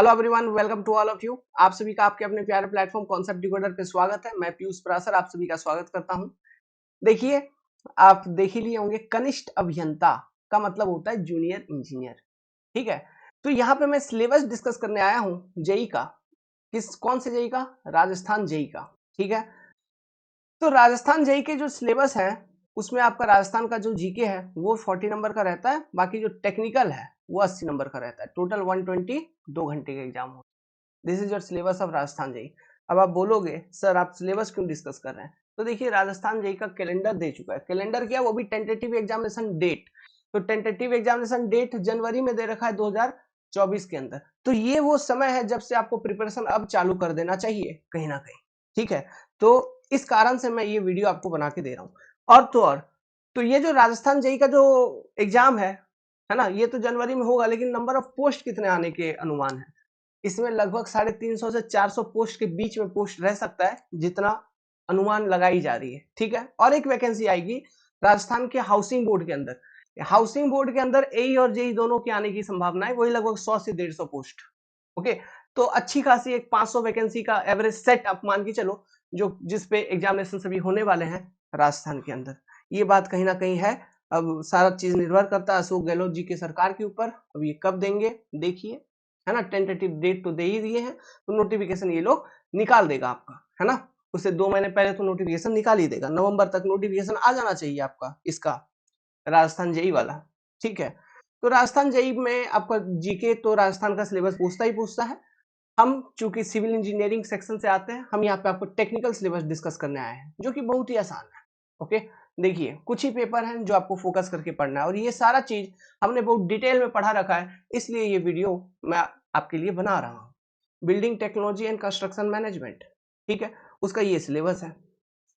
Hello everyone, welcome to all of you. आप सभी का आपके अपने प्यारे प्लेटफॉर्म कॉन्सेप्ट डिकोडर पे स्वागत है। मैं पीयूष पराशर आप सभी का स्वागत करता हूं। देखिए, आप देख ही लिए होंगे, कनिष्ठ अभियंता का मतलब होता है जूनियर इंजीनियर। ठीक है, तो यहाँ पे मैं सिलेबस डिस्कस करने आया हूँ जेई का। कौन से जेई का? राजस्थान जेई का। ठीक है, तो राजस्थान जेई के जो सिलेबस है उसमें आपका राजस्थान का जो जीके है वो 40 नंबर का रहता है। बाकी जो टेक्निकल है वो 80 नंबर का रहता है। टोटल 120 2 घंटे का एग्जाम हो। This is your syllabus of Rajasthan JE. अब आप बोलोगे सर आप सिलेबस क्यों डिस्कस कर रहे हैं? तो देखिए, राजस्थान जेई का कैलेंडर दे चुका है। कैलेंडर क्या? वो भी टेंटेटिव एग्जामिनेशन डेट। तो टेंटेटिव एग्जामिनेशन डेट जनवरी में दे रखा है 2024 के अंदर। तो ये वो समय है जब से आपको प्रिपरेशन अब चालू कर देना चाहिए कहीं ना कहीं। ठीक है, तो इस कारण से मैं ये वीडियो आपको बना के दे रहा हूँ। और तो ये जो राजस्थान जेई का जो एग्जाम है ना, ये तो जनवरी में होगा, लेकिन नंबर ऑफ पोस्ट कितने आने के अनुमान है? इसमें लगभग 350 से 400 पोस्ट के बीच में पोस्ट रह सकता है, जितना अनुमान लगाई जा रही है। ठीक है, और एक वैकेंसी आएगी राजस्थान के हाउसिंग बोर्ड के अंदर। हाउसिंग बोर्ड के अंदर एई और जेई दोनों के आने की संभावना है, वही लगभग 100 से 150 पोस्ट। ओके, तो अच्छी खासी एक 500 वैकेंसी का एवरेज सेट आप मान के चलो, जो जिसपे एग्जामिनेशन सभी होने वाले हैं राजस्थान के अंदर। ये बात कहीं ना कहीं है। अब सारा चीज निर्भर करता है अशोक गहलोत जी के सरकार के ऊपर। अब ये कब देंगे देखिए, है ना। टेंटेटिव डेट तो दे ही दिए हैं, तो नोटिफिकेशन ये लोग निकाल देगा आपका, है ना। उससे 2 महीने पहले तो नोटिफिकेशन निकाल ही देगा। नवंबर तक नोटिफिकेशन आ जाना चाहिए आपका इसका, राजस्थान जेई वाला। ठीक है, तो राजस्थान जेई में आपका जीके तो राजस्थान का सिलेबस पूछता ही पूछता है। हम चूंकि सिविल इंजीनियरिंग सेक्शन से आते हैं, हम यहाँ पे आपको टेक्निकल सिलेबस डिस्कस करने आए हैं, जो कि बहुत ही आसान है। ओके, देखिए कुछ ही पेपर हैं जो आपको फोकस करके पढ़ना है, और ये सारा चीज हमने बहुत डिटेल में पढ़ा रखा है, इसलिए ये वीडियो मैं आपके लिए बना रहा हूँ। Building technology and construction management, ठीक है, उसका ये सिलेबस है।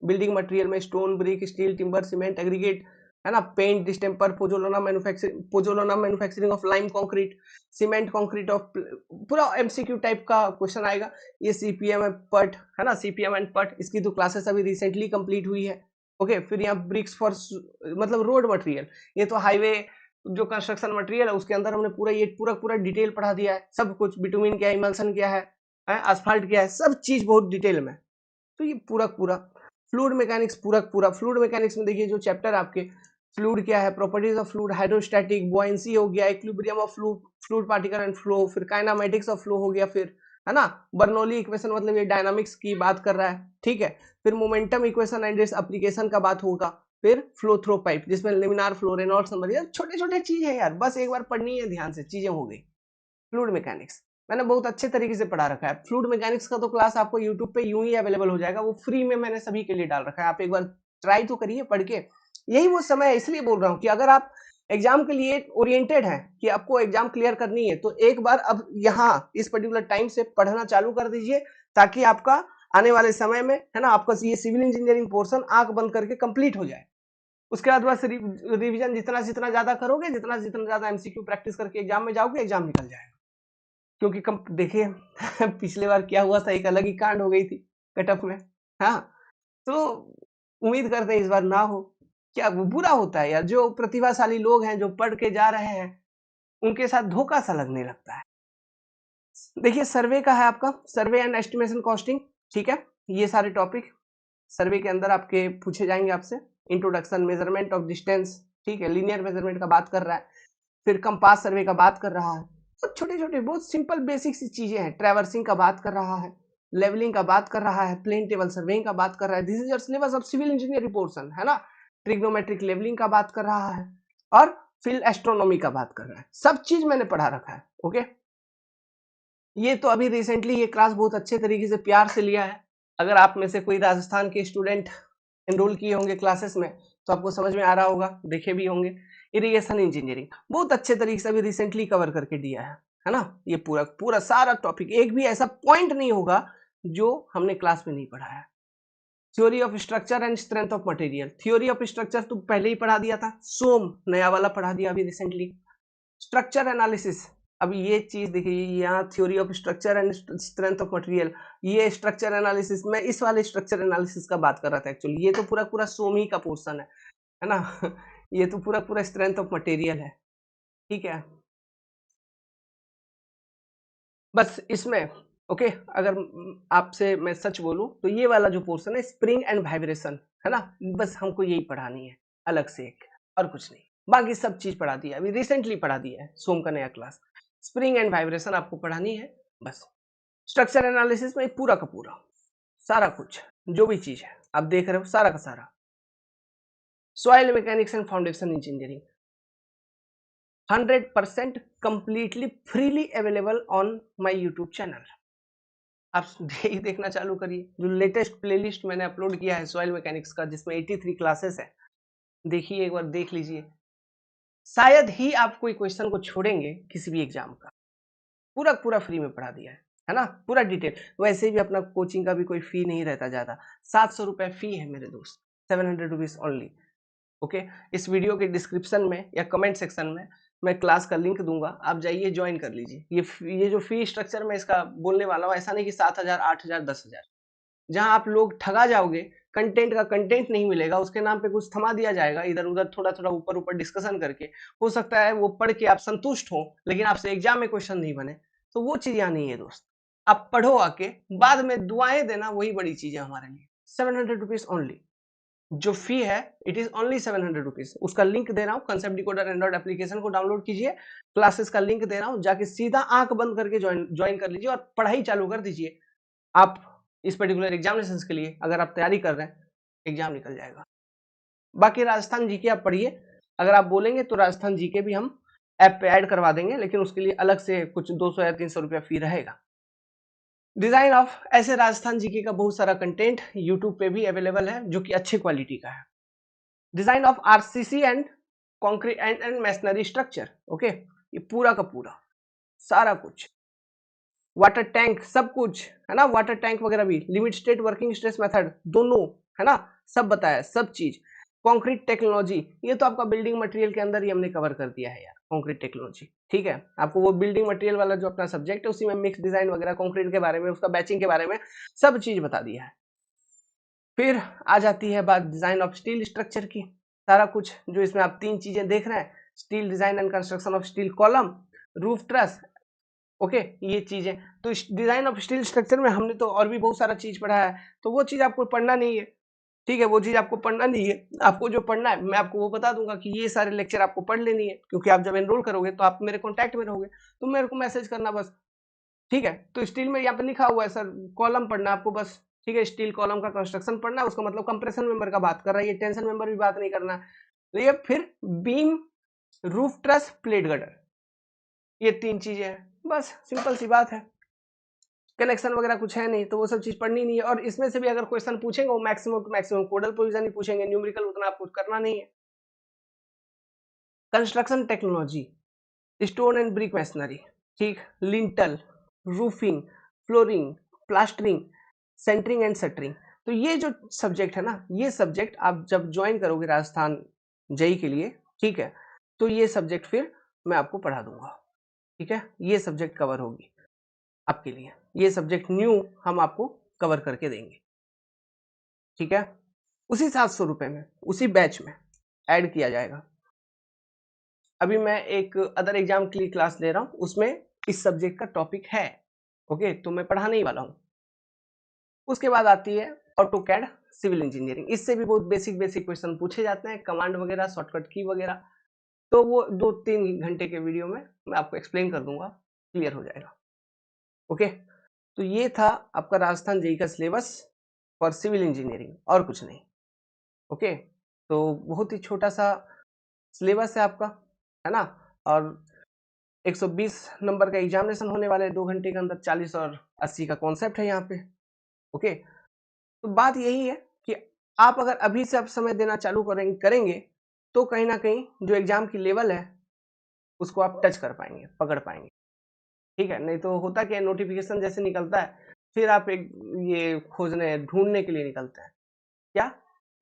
बिल्डिंग मटेरियल में stone, brick, steel, timber, cement, aggregate, है ना, paint, distemper, pozzolana manufacturing of lime concrete, cement concrete of, पूरा एमसीक्यू टाइप का क्वेश्चन आएगा। ये सीपीएम पट, है ना, सीपीएम एंड पट, इसकी तो क्लासेस अभी रिसेंटली कंप्लीट हुई है। ओके, फिर यहाँ ब्रिक्स फॉर मतलब रोड मटेरियल, ये तो हाईवे जो कंस्ट्रक्शन मटेरियल है उसके अंदर हमने पूरा ये पूरा पूरा डिटेल पढ़ा दिया है। सब कुछ, बिटुमिन क्या है, इमल्सन क्या है, asphalt क्या है, सब चीज बहुत डिटेल में। तो ये पूरा पूरा फ्लूइड मैकेनिक्स, पूरा पूरा फ्लूइड मैकेनिक्स में देखिए जो चैप्टर आपके, फ्लूइड क्या है, प्रॉपर्टीज ऑफ फ्लूइड, हाइड्रोस्टैटिक, बुआयंसी हो गया, equilibrium of fluid, fluid particle and flow, फिर काइनेमेटिक्स ऑफ फ्लो हो गया, फिर है ना बर्नौली इक्वेशन, मतलब ये डायनामिक्स की बात कर रहा है। ठीक है, फिर momentum equation and its application का बात होगा, फिर फ्लो थ्रो पाइप जिसमें लेमिनार फ्लो, रेनॉल्ड्स नंबर, ये छोटे छोटे चीज है यार, बस एक बार पढ़नी है ध्यान से, चीजें हो गई। फ्लूइड मैकेनिक्स मैंने बहुत अच्छे तरीके से पढ़ा रखा है। फ्लूइड मैकेनिक्स का तो क्लास आपको यूट्यूब पे यूं ही अवेलेबल हो जाएगा, वो फ्री में मैंने सभी के लिए डाल रखा है। आप एक बार ट्राई तो करिए पढ़ के। यही वो समय है, इसलिए बोल रहा हूँ कि अगर आप एग्जाम के लिए ओरिएंटेड हैं कि आपको एग्जाम क्लियर करनी है, तो एक बार अब यहाँ इस पर्टिकुलर टाइम से पढ़ना चालू कर दीजिए, ताकि आपका आने वाले समय में, है ना, आपका ये सिविल इंजीनियरिंग पोर्शन आंख बंद करके कंप्लीट हो जाए। उसके बाद बस रिवीजन जितना जितना ज्यादा करोगे, जितना जितना ज्यादा एमसीक्यू प्रैक्टिस करके एग्जाम में जाओगे, एग्जाम निकल जाएगा। क्योंकि कम देखिए पिछले बार क्या हुआ था, एक अलग ही कांड हो गई थी कटअप में। हाँ, तो उम्मीद करते हैं इस बार ना हो। क्या वो बुरा होता है यार, जो प्रतिभाशाली लोग हैं जो पढ़ के जा रहे हैं, उनके साथ धोखा सा लगने लगता है। देखिए, सर्वे का है आपका, सर्वे एंड एस्टिमेशन कॉस्टिंग। ठीक है, ये सारे टॉपिक सर्वे के अंदर आपके पूछे जाएंगे आपसे। इंट्रोडक्शन, मेजरमेंट ऑफ डिस्टेंस, ठीक है, लीनियर मेजरमेंट का बात कर रहा है, फिर कंपास सर्वे का बात कर रहा है। तो छोटे छोटे बहुत सिंपल बेसिक सी चीजें हैं। ट्रैवर्सिंग का बात कर रहा है, लेवलिंग का बात कर रहा है, प्लेन टेबल सर्वेइंग का बात कर रहा है। This is your syllabus of civil engineering portion, है ना। ट्रिग्नोमेट्रिक लेवलिंग का बात कर रहा है, और फिर एस्ट्रोनॉमी का बात कर रहा है। सब चीज मैंने पढ़ा रखा है। ओके, ये तो अभी रिसेंटली ये क्लास बहुत अच्छे तरीके से प्यार से लिया है। अगर आप में से कोई राजस्थान के स्टूडेंट एनरोल किए होंगे क्लासेस में, तो आपको समझ में आ रहा होगा, देखे भी होंगे। इरिगेशन इंजीनियरिंग बहुत अच्छे तरीके से अभी रिसेंटली कवर करके दिया है ना। ये पूरा पूरा सारा टॉपिक, एक भी ऐसा पॉइंट नहीं होगा जो हमने क्लास में नहीं पढ़ा है। Theory of structure and strength of material, theory of structure तो पहले ही पढ़ा दिया था, सोम नया वाला पढ़ा दिया अभी रिसेंटली। स्ट्रक्चर एनालिसिस, अब ये चीज देखिए यहाँ, theory of structure and strength of material, ये स्ट्रक्चर एनालिसिस, मैं इस वाले स्ट्रक्चर एनालिसिस का बात कर रहा था एक्चुअली। ये तो पूरा पूरा सोमी का पोर्शन है ना ये तो पूरा पूरा स्ट्रेंथ ऑफ मटेरियल है। ठीक है, बस इसमें ओके। अगर आपसे मैं सच बोलूं तो ये वाला जो पोर्शन है स्प्रिंग एंड वाइब्रेशन है ना, बस हमको यही पढ़ानी है अलग से एक, और कुछ नहीं। बाकी सब चीज पढ़ा दिया, अभी रिसेंटली पढ़ा दिया है सोम का नया क्लास। स्प्रिंग एंड वाइब्रेशन आपको पढ़ानी है बस। स्ट्रक्चर एनालिसिस में पूरा का पूरा सारा कुछ जो भी चीज है आप देख रहे हो सारा का सारा। Soil mechanics and foundation engineering 100% completely freely available on my YouTube channel। आप यही देखना चालू करिए, जो लेटेस्ट प्लेलिस्ट मैंने अपलोड किया है सॉइल मैकेनिक्स का, जिसमें 83 क्लासेस है, देखिए एक बार देख लीजिए। शायद ही आप कोई क्वेश्चन को छोड़ेंगे किसी भी एग्जाम का, पूरा पूरा फ्री में पढ़ा दिया है ना, पूरा डिटेल। वैसे भी अपना कोचिंग का भी कोई फी नहीं रहता ज्यादा, 700 रुपए फी है मेरे दोस्त, 700 रुपीज ओनली। ओके, इस वीडियो के डिस्क्रिप्शन में या कमेंट सेक्शन में मैं क्लास का लिंक दूंगा, आप जाइए ज्वाइन कर लीजिए। ये जो फी स्ट्रक्चर मैं इसका बोलने वाला हूँ, ऐसा नहीं कि 7,000 8,000 10,000, जहां आप लोग ठगा जाओगे, कंटेंट का कंटेंट नहीं मिलेगा, उसके नाम पे कुछ थमा दिया जाएगा इधर उधर, थोड़ा थोड़ा ऊपर ऊपर डिस्कशन करके। हो सकता है वो पढ़ के आप संतुष्ट हो, लेकिन आपसे एग्जाम में क्वेश्चन नहीं बने, तो वो चीज यहाँ नहीं है दोस्त। आप पढ़ो आके, बाद में दुआएं देना, वही बड़ी चीज है हमारे लिए। 700 रुपीज ओनली जो फी है, इट इज ओनली 700 रुपीज। उसका लिंक दे रहा हूँ, कंसेप्ट डिकोडर एंड्रॉइड एप्लीकेशन को डाउनलोड कीजिए, क्लासेस का लिंक दे रहा हूँ, जाके सीधा आंख बंद करके ज्वाइन कर लीजिए और पढ़ाई चालू कर दीजिए। आप इस पर्टिकुलर एग्जामिनेशन के लिए अगर आप तैयारी कर रहे हैं, एग्जाम निकल जाएगा। बाकी राजस्थान जीके आप पढ़िए, अगर आप बोलेंगे तो राजस्थान जीके भी हम ऐप पे ऐड करवा देंगे, लेकिन उसके लिए अलग से कुछ 200 या 300 रुपया फी रहेगा। डिजाइन ऑफ, ऐसे राजस्थान जीके का बहुत सारा कंटेंट यूट्यूब पे भी अवेलेबल है जो कि अच्छी क्वालिटी का है। Design of RCC and concrete and masonry structure, okay, ये पूरा का पूरा सारा कुछ, वाटर टैंक सब कुछ है ना, वाटर टैंक वगैरह भी, limit state working stress method दोनों है ना, सब बताया सब चीज। कंक्रीट टेक्नोलॉजी, ये तो आपका बिल्डिंग मटेरियल के अंदर ही हमने कवर कर दिया है यार, कंक्रीट टेक्नोलॉजी, ठीक है। आपको वो बिल्डिंग मटेरियल वाला जो अपना सब्जेक्ट है, उसी में मिक्स डिजाइन वगैरह कंक्रीट के बारे में, उसका बैचिंग के बारे में सब चीज बता दिया है। फिर आ जाती है बात डिजाइन ऑफ स्टील स्ट्रक्चर की, सारा कुछ जो इसमें आप तीन चीजें देख रहे हैं, steel design and construction of steel column, roof truss, okay, ये चीजें। तो डिजाइन ऑफ स्टील स्ट्रक्चर में हमने तो और भी बहुत सारा चीज पढ़ा है, तो वो चीज आपको पढ़ना नहीं है, ठीक है, वो चीज आपको पढ़ना नहीं है। आपको जो पढ़ना है मैं आपको वो बता दूंगा कि ये सारे लेक्चर आपको पढ़ लेनी है, क्योंकि आप जब एनरोल करोगे तो आप मेरे कॉन्टैक्ट में रहोगे, तो मेरे को मैसेज करना बस, ठीक है। तो स्टील में यहाँ पे लिखा हुआ है सर कॉलम पढ़ना है आपको बस, ठीक है, स्टील कॉलम का कंस्ट्रक्शन पढ़ना है, उसका मतलब कंप्रेशन मेंबर का बात कर रहा है, ये टेंशन मेंबर भी बात नहीं करना। तो ये फिर beam, roof truss, plate girder, ये तीन चीजें हैं, बस सिंपल सी बात है। कनेक्शन वगैरह कुछ है नहीं, तो वो सब चीज पढ़नी नहीं है। और इसमें से भी अगर क्वेश्चन पूछेंगे वो maximum to maximum codal provision ही पूछेंगे, न्यूमेरिकल उतना आपको करना नहीं है। Construction technology, stone and brick masonry, ठीक, lintel, roofing, flooring, plastering, centering and shuttering. तो ये जो सब्जेक्ट है ना, ये सब्जेक्ट आप जब ज्वाइन करोगे राजस्थान जेई के लिए, ठीक है, तो ये सब्जेक्ट फिर मैं आपको पढ़ा दूंगा, ठीक है, ये सब्जेक्ट कवर होगी आपके लिए, ये सब्जेक्ट न्यू हम आपको कवर करके देंगे, ठीक है। उसी 700 रुपए में, उसी बैच में ऐड किया जाएगा। अभी मैं एक अदर एग्जाम के लिए क्लास ले रहा हूं, उसमें इस सब्जेक्ट का टॉपिक है, ओके, तो मैं पढ़ाने ही वाला हूं। उसके बाद आती है ऑटो कैड सिविल इंजीनियरिंग, इससे भी बहुत बेसिक बेसिक क्वेश्चन पूछे जाते हैं, कमांड वगैरह, शॉर्टकट की वगैरह, तो वो 2-3 घंटे के वीडियो में मैं आपको एक्सप्लेन कर दूंगा, क्लियर हो जाएगा, ओके। तो ये था आपका राजस्थान जेईई का सिलेबस फॉर सिविल इंजीनियरिंग, और कुछ नहीं, ओके। तो बहुत ही छोटा सा सिलेबस है आपका, है ना, और 120 नंबर का एग्जामिनेशन होने वाला है 2 घंटे के अंदर, 40 और 80 का कॉन्सेप्ट है यहाँ पे, ओके। तो बात यही है कि आप अगर अभी से आप समय देना चालू करेंगे तो कहीं ना कहीं जो एग्जाम की लेवल है उसको आप टच कर पाएंगे, पकड़ पाएंगे, ठीक है। नहीं तो होता क्या, नोटिफिकेशन जैसे निकलता है फिर आप एक ये खोजने ढूंढने के लिए निकलते हैं, क्या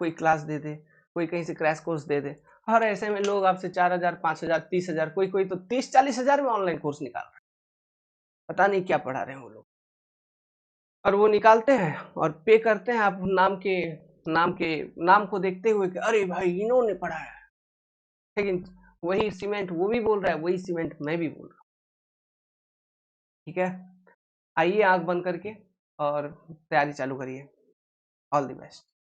कोई क्लास दे दे, कोई कहीं से क्रैश कोर्स दे दे, और ऐसे में लोग आपसे 4,000 5,000 30,000, कोई कोई तो 30-40 हजार में ऑनलाइन कोर्स निकाल रहा है, पता नहीं क्या पढ़ा रहे हैं वो लोग। और वो निकालते हैं और पे करते हैं, आप नाम को देखते हुए कि अरे भाई इन्होंने पढ़ा है, लेकिन वही सीमेंट वो भी बोल रहा है, वही सीमेंट मैं भी बोल रहा हूँ, ठीक है। आइए आंख बंद करके और तैयारी चालू करिए। All the best.